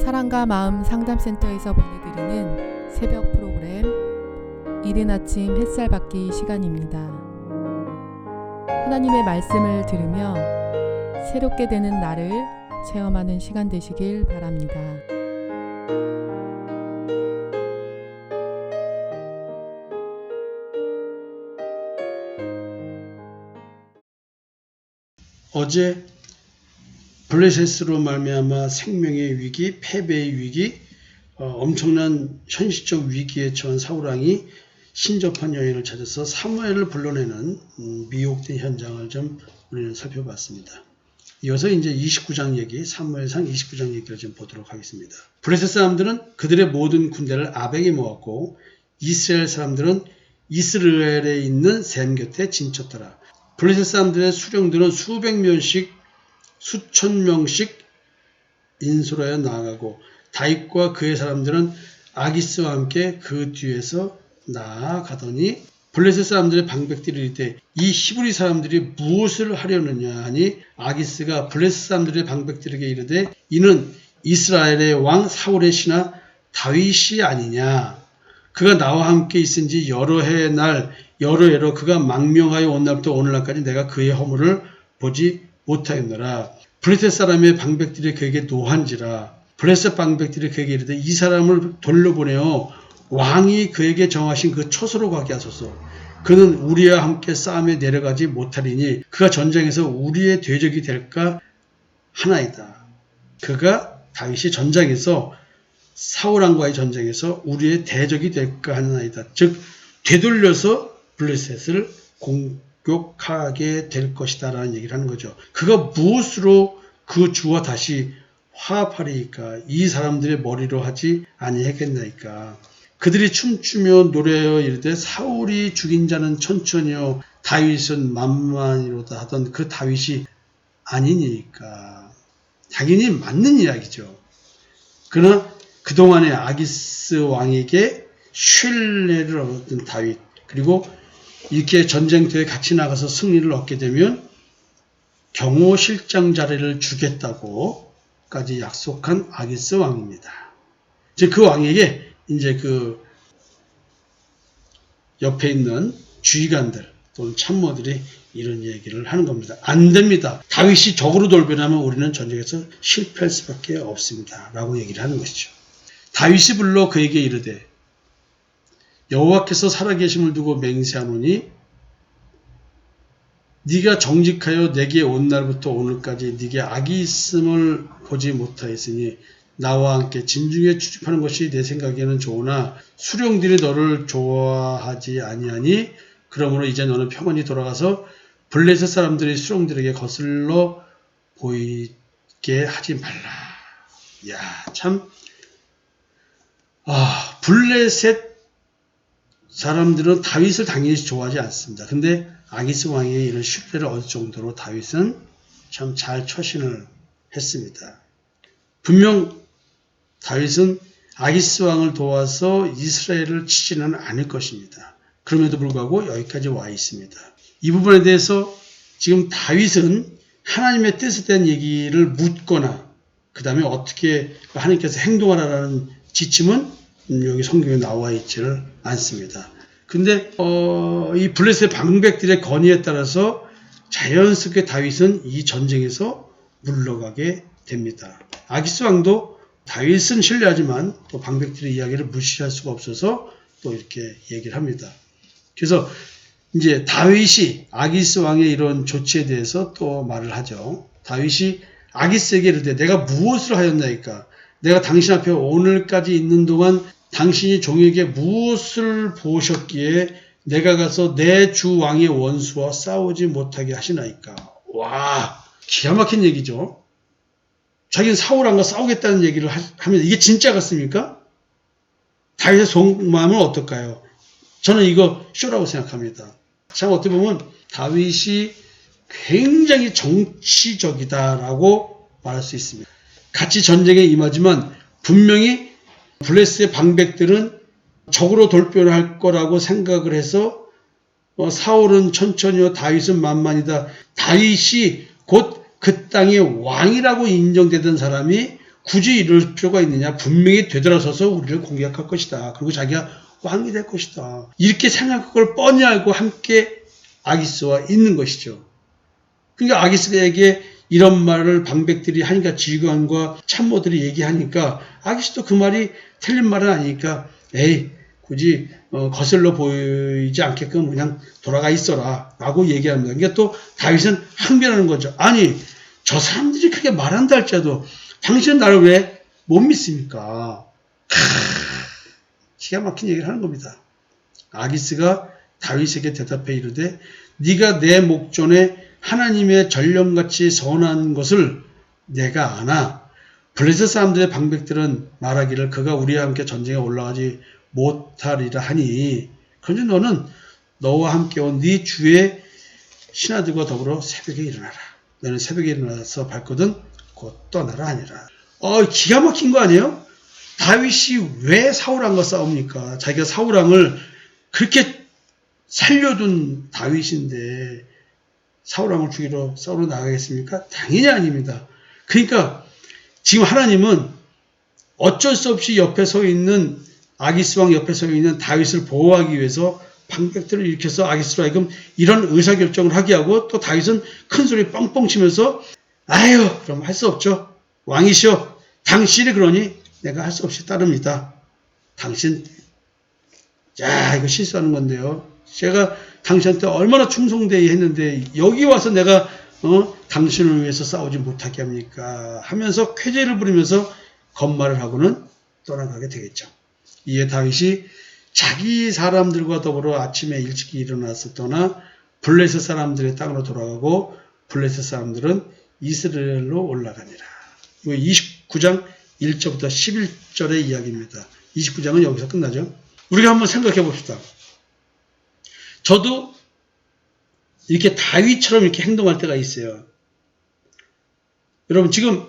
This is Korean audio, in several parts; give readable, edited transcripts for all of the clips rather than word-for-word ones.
사랑과 마음 상담센터에서 보내드리는 새벽 프로그램 이른 아침 햇살 받기 시간입니다. 하나님의 말씀을 들으며 새롭게 되는 나를 체험하는 시간 되시길 바랍니다. 어제 블레셋으로 말미암아 생명의 위기, 패배의 위기, 엄청난 현실적 위기에 처한 사울왕이 신접한 여인을 찾아서 사무엘을 불러내는 미혹된 현장을 좀 우리는 살펴봤습니다. 이어서 이제 29장 얘기, 사무엘상 29장 얘기를 좀 보도록 하겠습니다. 블레셋 사람들은 그들의 모든 군대를 아벡에 모았고 이스라엘 사람들은 이스라엘에 있는 셈 곁에 진쳤더라. 블레셋 사람들의 수령들은 수백 명씩 수천 명씩 인솔하여 나아가고 다윗과 그의 사람들은 아기스와 함께 그 뒤에서 나아가더니 블레셋 사람들의 방백들이 이르되 이 히브리 사람들이 무엇을 하려느냐 하니 아기스가 블레셋 사람들의 방백들에게 이르되 이는 이스라엘의 왕 사울의 신하 다윗이 아니냐. 그가 나와 함께 있은 지 여러 해의 날 여러 해로 그가 망명하여 온 날부터 오늘날까지 내가 그의 허물을 보지 못하였노라. 블레셋 사람의 방백들이 그에게 노한지라. 블레셋 방백들이 그에게 이르되 이 사람을 돌려보내어 왕이 그에게 정하신 그 처소로 가게 하소서. 그는 우리와 함께 싸움에 내려가지 못하리니 그가 전쟁에서 우리의 대적이 될까 하나이다. 그가 다윗이 전장에서 사울왕과의 전쟁에서 우리의 대적이 될까 하나이다. 즉 되돌려서 블레셋을 공격하게 될 것이다 라는 얘기를 하는 거죠. 그가 무엇으로 그 주와 다시 화합하리이까? 이 사람들의 머리로 하지 아니하겠나이까? 그들이 춤추며 노래하여 이르되 사울이 죽인 자는 천천히요 다윗은 만만이로다 하던 그 다윗이 아니니까. 당연히 맞는 이야기죠. 그러나 그동안의 아기스 왕에게 신뢰를 얻었던 다윗, 그리고 이렇게 전쟁터에 같이 나가서 승리를 얻게 되면 경호실장 자리를 주겠다고까지 약속한 아기스 왕입니다. 이제 그 왕에게 이제 그 옆에 있는 주의관들 또는 참모들이 이런 얘기를 하는 겁니다. 안 됩니다. 다윗이 적으로 돌변하면 우리는 전쟁에서 실패할 수밖에 없습니다. 라고 얘기를 하는 것이죠. 다윗이 불러 그에게 이르되 여호와께서 살아계심을 두고 맹세하노니 네가 정직하여 내게 온 날부터 오늘까지 네게 악이 있음을 보지 못하였으니 나와 함께 진중에 추집하는 것이 내 생각에는 좋으나 수령들이 너를 좋아하지 아니하니 그러므로 이제 너는 평안히 돌아가서 블레셋 사람들이 수령들에게 거슬러 보이게 하지 말라. 야, 참. 블레셋 사람들은 다윗을 당연히 좋아하지 않습니다. 근데 아기스 왕의 이런 신뢰를 얻을 정도로 다윗은 참 잘 처신을 했습니다. 분명 다윗은 아기스 왕을 도와서 이스라엘을 치지는 않을 것입니다. 그럼에도 불구하고 여기까지 와 있습니다. 이 부분에 대해서 지금 다윗은 하나님의 뜻에 대한 얘기를 묻거나 그 다음에 어떻게 하나님께서 행동하라는 지침은 여기 성경에 나와 있지를 않습니다. 근데 이 블레셋 방백들의 건의에 따라서 자연스럽게 다윗은 이 전쟁에서 물러가게 됩니다. 아기스 왕도 다윗은 신뢰하지만 또 방백들의 이야기를 무시할 수가 없어서 또 이렇게 얘기를 합니다. 그래서 이제 다윗이 아기스 왕의 이런 조치에 대해서 또 말을 하죠. 다윗이 아기스에게 이르되 내가 무엇을 하였나이까? 내가 당신 앞에 오늘까지 있는 동안 당신이 종에게 무엇을 보셨기에 내가 가서 내 주 왕의 원수와 싸우지 못하게 하시나이까? 와, 기가 막힌 얘기죠. 자기는 사울왕과 싸우겠다는 얘기를 하면 이게 진짜 같습니까? 다윗의 속마음은 어떨까요? 저는 이거 쇼라고 생각합니다. 참 어떻게 보면 다윗이 굉장히 정치적이다라고 말할 수 있습니다. 같이 전쟁에 임하지만 분명히 블레셋의 방백들은 적으로 돌변할 거라고 생각을 해서 사울은 천천히요 다윗은 만만이다. 다윗이 곧 그 땅의 왕이라고 인정되던 사람이 굳이 이럴 필요가 있느냐. 분명히 되돌아서서 우리를 공격할 것이다. 그리고 자기가 왕이 될 것이다. 이렇게 생각할 걸 뻔히 알고 함께 아기스와 있는 것이죠. 그러니까 아기스에게 이런 말을 방백들이 하니까, 지휘관과 참모들이 얘기하니까 아기스도 그 말이 틀린 말은 아니니까 에이 굳이 거슬러 보이지 않게끔 그냥 돌아가 있어라 라고 얘기합니다. 그러니까 또 다윗은 항변하는 거죠. 아니 저 사람들이 그렇게 말한다 할지라도 당신은 나를 왜 못 믿습니까? 기가 막힌 얘기를 하는 겁니다. 아기스가 다윗에게 대답해 이르되 네가 내 목전에 하나님의 전령같이 선한 것을 내가 아나. 블레셋 사람들의 방백들은 말하기를 그가 우리와 함께 전쟁에 올라가지 못하리라 하니, 그런데 너는 너와 함께 온 네 주의 신하들과 더불어 새벽에 일어나라. 너는 새벽에 일어나서 발거든 곧 떠나라 하니라. 기가 막힌 거 아니에요? 다윗이 왜 사울왕과 싸웁니까? 자기가 사울왕을 그렇게 살려둔 다윗인데 사울왕을 죽이러 싸우러 나가겠습니까? 당연히 아닙니다. 그러니까 지금 하나님은 어쩔 수 없이 옆에 서 있는 아기스왕 옆에 서 있는 다윗을 보호하기 위해서 방백들을 일으켜서 아기스로 하여금 이런 의사결정을 하게 하고, 또 다윗은 큰 소리 뻥뻥 치면서 아유 그럼 할 수 없죠. 왕이시여 당신이 그러니 내가 할 수 없이 따릅니다. 당신 이거 실수하는 건데요. 제가 당신한테 얼마나 충성되이 했는데 여기 와서 내가 당신을 위해서 싸우지 못하게 합니까? 하면서 쾌재를 부리면서 건말을 하고는 떠나가게 되겠죠. 이에 다윗이 자기 사람들과 더불어 아침에 일찍 일어나서 떠나 블레셋 사람들의 땅으로 돌아가고 블레셋 사람들은 이스라엘로 올라가니라. 29장 1절부터 11절의 이야기입니다. 29장은 여기서 끝나죠. 우리가 한번 생각해 봅시다. 저도 이렇게 다윗처럼 이렇게 행동할 때가 있어요. 여러분 지금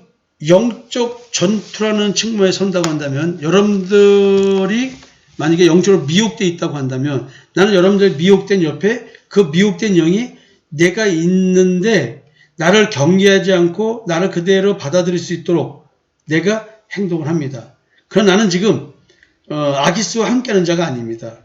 영적 전투라는 측면에 선다고 한다면, 여러분들이 만약에 영적으로 미혹되어 있다고 한다면, 나는 여러분들 미혹된 옆에 그 미혹된 영이 내가 있는데 나를 경계하지 않고 나를 그대로 받아들일 수 있도록 내가 행동을 합니다. 그러나 나는 지금 아기스와 함께하는 자가 아닙니다.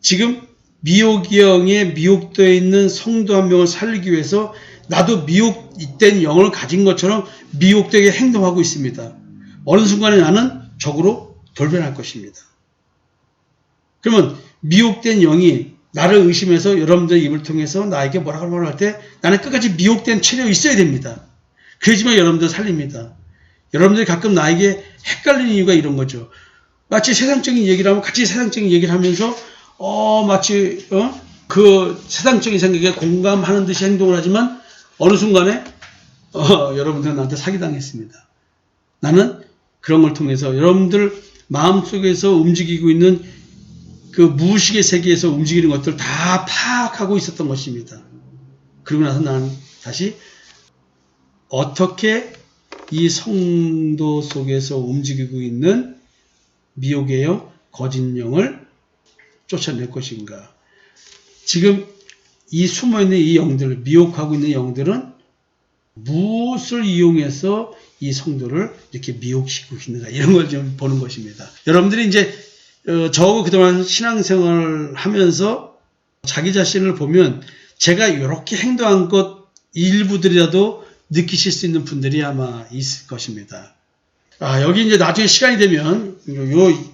지금 미혹의 영에 미혹되어 있는 성도 한 명을 살리기 위해서 나도 미혹된 영을 가진 것처럼 미혹되게 행동하고 있습니다. 어느 순간에 나는 적으로 돌변할 것입니다. 그러면 미혹된 영이 나를 의심해서 여러분들의 입을 통해서 나에게 뭐라고 할 때 나는 끝까지 미혹된 체력이 있어야 됩니다. 그래야지만 여러분들 살립니다. 여러분들이 가끔 나에게 헷갈리는 이유가 이런 거죠. 마치 세상적인 얘기를 하면 같이 세상적인 얘기를 하면서 마치 그 세상적인 생각에 공감하는 듯이 행동을 하지만 어느 순간에 여러분들은 나한테 사기당했습니다. 나는 그런 걸 통해서 여러분들 마음속에서 움직이고 있는 그 무의식의 세계에서 움직이는 것들 다 파악하고 있었던 것입니다. 그리고 나서 나는 다시 어떻게 이 성도 속에서 움직이고 있는 미혹의 영, 거짓 영을 쫓아낼 것인가. 지금 이 숨어있는 이 영들을, 미혹하고 있는 영들은 무엇을 이용해서 이 성도를 이렇게 미혹시키고 있는가, 이런 걸 좀 보는 것입니다. 여러분들이 이제 저하고 그동안 신앙생활을 하면서 자기 자신을 보면 제가 이렇게 행동한 것 일부들이라도 느끼실 수 있는 분들이 아마 있을 것입니다. 여기 이제 나중에 시간이 되면 요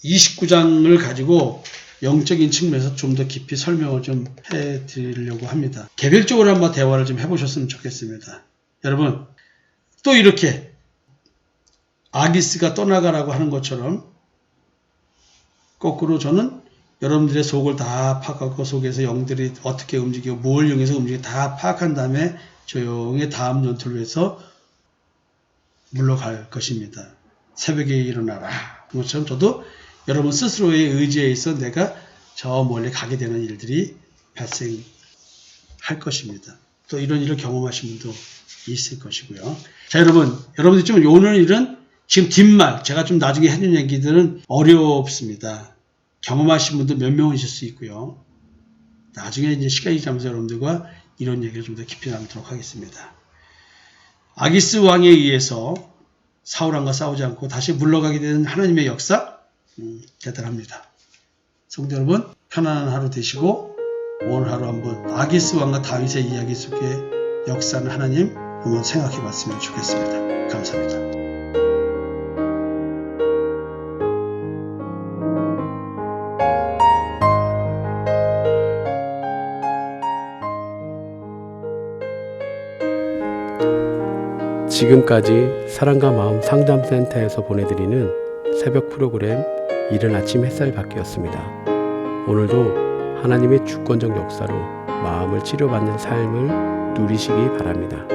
29장을 가지고 영적인 측면에서 좀 더 깊이 설명을 좀 해드리려고 합니다. 개별적으로 한번 대화를 좀 해보셨으면 좋겠습니다. 여러분, 또 이렇게 아기스가 떠나가라고 하는 것처럼 거꾸로 저는 여러분들의 속을 다 파악하고 속에서 영들이 어떻게 움직이고 뭘 이용해서 움직이고 다 파악한 다음에 조용히 다음 전투를 위해서 물러갈 것입니다. 새벽에 일어나라. 그것처럼 저도 여러분 스스로의 의지에 있어 내가 저 멀리 가게 되는 일들이 발생할 것입니다. 또 이런 일을 경험하신 분도 있을 것이고요. 자, 여러분들 좀 오늘 일은 지금 뒷말, 제가 좀 나중에 해준 얘기들은 어렵습니다. 경험하신 분도 몇 명이실 수 있고요. 나중에 이제 시간이 지나면서 여러분들과 이런 얘기를 좀 더 깊이 나누도록 하겠습니다. 아기스 왕에 의해서 사울왕과 싸우지 않고 다시 물러가게 되는 하나님의 역사, 대단합니다. 성도 여러분, 편안한 하루 되시고 오늘 하루 한번 아기스 왕과 다윗의 이야기 속에 역사하는 하나님 한번 생각해 봤으면 좋겠습니다. 감사합니다. 지금까지 사랑과 마음 상담센터에서 보내드리는 새벽 프로그램 이른 아침 햇살 밖이었습니다. 오늘도 하나님의 주권적 역사로 마음을 치료받는 삶을 누리시기 바랍니다.